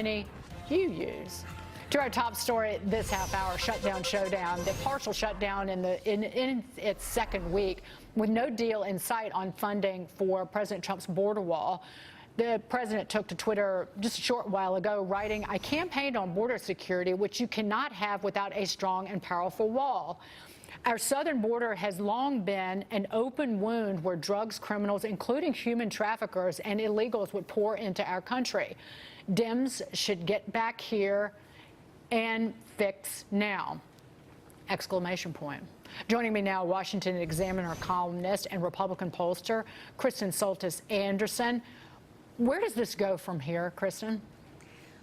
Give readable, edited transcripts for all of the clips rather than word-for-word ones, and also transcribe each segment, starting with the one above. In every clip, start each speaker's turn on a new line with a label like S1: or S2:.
S1: any you use? To our top story this half hour, shutdown showdown, the partial shutdown in its second week with no deal in sight on funding for President Trump's border wall. The president took to Twitter just a short while ago, writing, "I campaigned on border security, which you cannot have without a strong and powerful wall. Our southern border has long been an open wound where drugs, criminals, including human traffickers and illegals, would pour into our country. Dems should get back here and fix now!" Exclamation point. Joining me now, Washington Examiner columnist and Republican pollster Kristen Soltis Anderson. Where does this go from here, Kristen?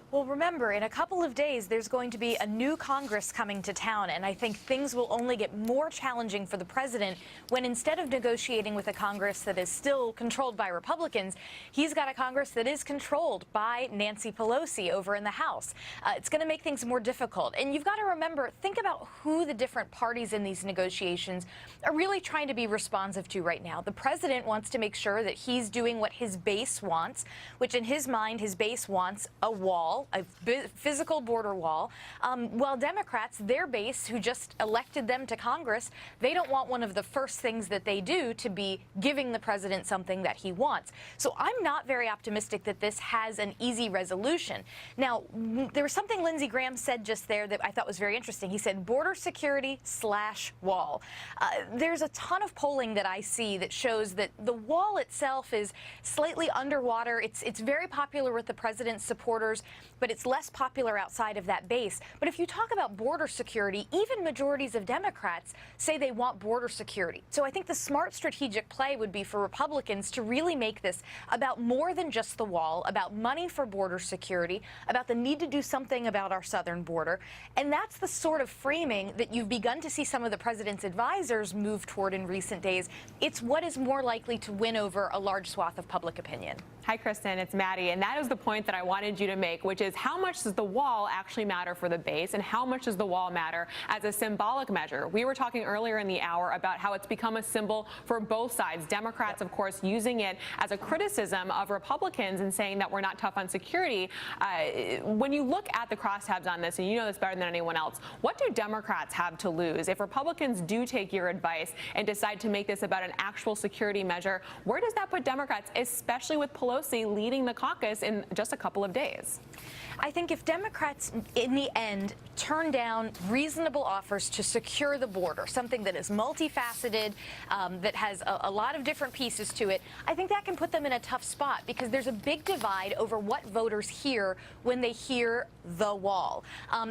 S2: Well, remember, in a couple of days, there's going to be a new Congress coming to town, and I think things will only get more challenging for the president when instead of negotiating with a Congress that is still controlled by Republicans, he's got a Congress that is controlled by Nancy Pelosi over in the House. It's going to make things more difficult. And you've got to remember, think about who the different parties in these negotiations are really trying to be responsive to right now. The president wants to make sure that he's doing what his base wants, which in his mind, his base wants a wall, a physical border wall, while Democrats, their base, who just elected them to Congress, they don't want one of the first things that they do to be giving the president something that he wants. So I'm not very optimistic that this has an easy resolution. Now, there was something Lindsey Graham said just there that I thought was very interesting. He said border security / wall. There's a ton of polling that I see that shows that the wall itself is slightly underwater. It's very popular with the president's supporters, but it's less popular outside of that base. But if you talk about border security, even majorities of Democrats say they want border security. So I think the smart strategic play would be for Republicans to really make this about more than just the wall, about money for border security, about the need to do something about our southern border. And that's the sort of framing that you've begun to see some of the president's advisors move toward in recent days. It's what is more likely to win over a large swath of public opinion.
S3: Hi, Kristen. It's Mattie. And that is the point that I wanted you to make, which is how much does the wall actually matter for the base and how much does the wall matter as a symbolic measure? We were talking earlier in the hour about how it's become a symbol for both sides. Democrats, of course, using it as a criticism of Republicans and saying that we're not tough on security. When you look at the crosstabs on this, and you know this better than anyone else, what do Democrats have to lose? If Republicans do take your advice and decide to make this about an actual security measure, where does that put Democrats, especially with Pelosi leading the caucus in just a couple of days?
S2: I think if Democrats, in the end, turn down reasonable offers to secure the border, something that is multifaceted, that has a lot of different pieces to it, I think that can put them in a tough spot because there's a big divide over what voters hear when they hear the wall.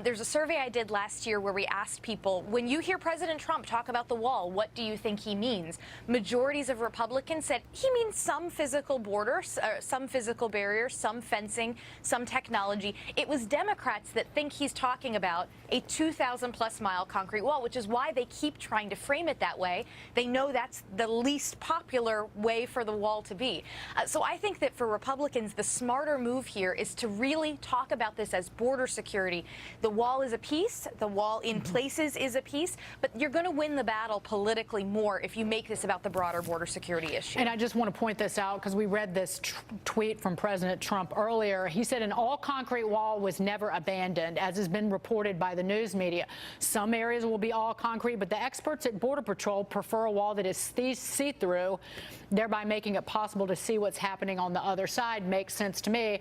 S2: There's a survey I did last year where we asked people, when you hear President Trump talk about the wall, what do you think he means? Majorities of Republicans said he means some physical borders, some physical barriers, some fencing, some technology. It was Democrats that think he's talking about a 2,000-plus mile concrete wall, which is why they keep trying to frame it that way. They know that's the least popular way for the wall to be. So I think that for Republicans, the smarter move here is to really talk about this as border security. The wall is a piece. The wall in places is a piece. But you're going to win the battle politically more if you make this about the broader border security issue.
S1: And I just want to point this out because we read this tweet from President Trump earlier. He said an all-concrete wall was never abandoned, as has been reported by the news media. Some areas will be all concrete, but the experts at Border Patrol prefer a wall that is see-through, thereby making it possible to see what's happening on the other side. Makes sense to me.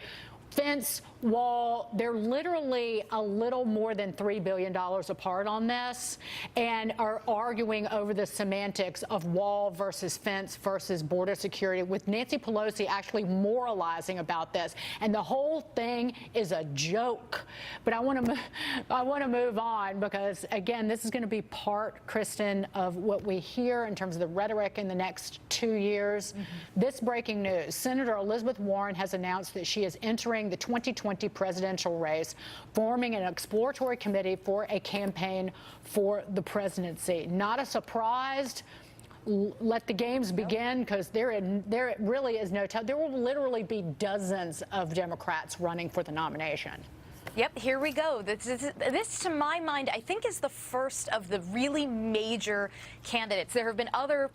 S1: Fence, wall, they're literally a little more than $3 billion apart on this and are arguing over the semantics of wall versus fence versus border security, with Nancy Pelosi actually moralizing about this. And the whole thing is a joke. But I want to move on because, again, this is going to be part, Kristen, of what we hear in terms of the rhetoric in the next 2 years. This breaking news: Senator Elizabeth Warren has announced that she is entering the 2020 presidential race, forming an exploratory committee for a campaign for the presidency. Not a surprise. Let the games begin, because there really is no time. There will literally be dozens of Democrats running for the nomination.
S2: Yep, here we go. This, to my mind, I think is the first of the really major candidates. There have been other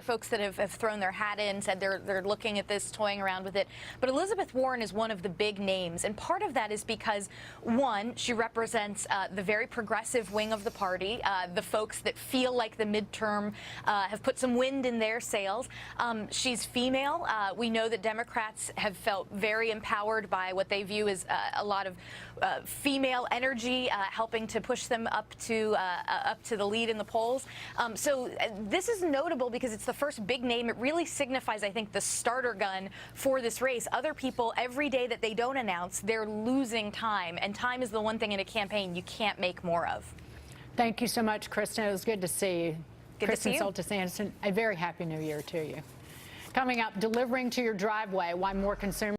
S2: folks that have thrown their hat in, said they're looking at this, toying around with it. But Elizabeth Warren is one of the big names, and part of that is because, one, she represents the very progressive wing of the party, the folks that feel like the midterm have put some wind in their sails. She's female. We know that Democrats have felt very empowered by what they view as a lot of female energy helping to push them up to the lead in the polls. So this is notable because it's the first big name. It really signifies, I think, the starter gun for this race. Other people, every day that they don't announce, they're losing time. And time is the one thing in a campaign you can't make more of.
S1: Thank you so much, Kristen. It was good to see you.
S2: Good to see you.
S1: Kristen Soltis Anderson, a very happy new year to you. Coming up, delivering to your driveway, why more consumers